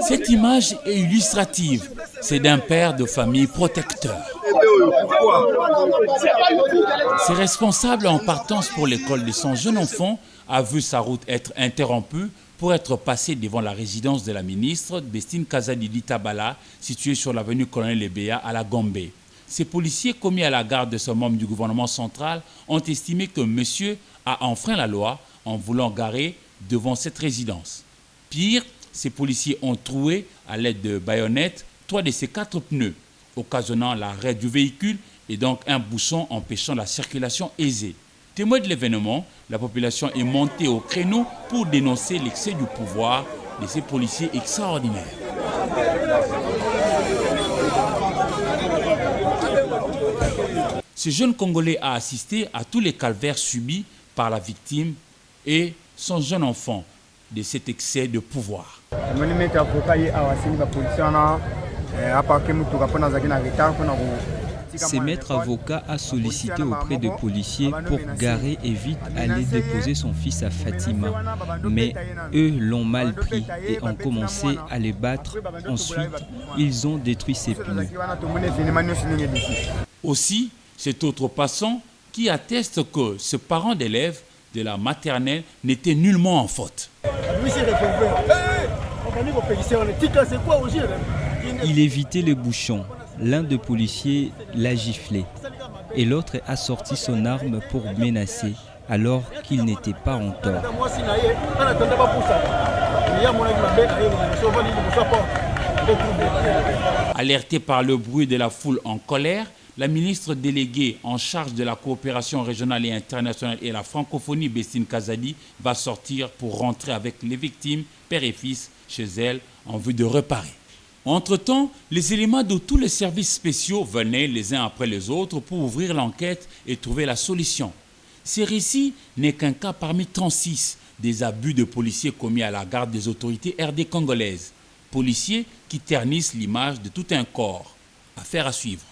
Cette image est illustrative. C'est d'un père de famille protecteur. Ce responsable en partance pour l'école de son jeune enfant a vu sa route être interrompue pour être passé devant la résidence de la ministre Bestine Kazadi d'Itabala, située sur l'avenue Colonel Lebea à la Gombe. Ces policiers commis à la garde de ce membre du gouvernement central ont estimé que monsieur a enfreint la loi en voulant garer devant cette résidence. Pire, ces policiers ont troué à l'aide de baïonnettes 3 de ses 4 pneus, occasionnant l'arrêt du véhicule et donc un bouchon empêchant la circulation aisée. Témoin de l'événement, la population est montée au créneau pour dénoncer l'excès du pouvoir de ces policiers extraordinaires. Ce jeune Congolais a assisté à tous les calvaires subis par la victime et son jeune enfant de cet excès de pouvoir. Ce maître avocat a sollicité auprès des policiers pour garer et vite aller déposer son fils à Fatima. Mais eux l'ont mal pris et ont commencé à les battre. Ensuite, ils ont détruit ses pneus. Aussi, cet autre passant qui atteste que ce parent d'élève de la maternelle n'était nullement en faute. Il évitait les bouchons. L'un des policiers l'a giflé et l'autre a sorti son arme pour menacer alors qu'il n'était pas en tort. Alerté par le bruit de la foule en colère, la ministre déléguée en charge de la coopération régionale et internationale et la francophonie, Bestine Kazadi, va sortir pour rentrer avec les victimes, père et fils, chez elle en vue de réparer. Entre-temps, les éléments de tous les services spéciaux venaient les uns après les autres pour ouvrir l'enquête et trouver la solution. Ce récit n'est qu'un cas parmi 36 des abus de policiers commis à la garde des autorités RD congolaises. Policiers qui ternissent l'image de tout un corps. Affaire à suivre.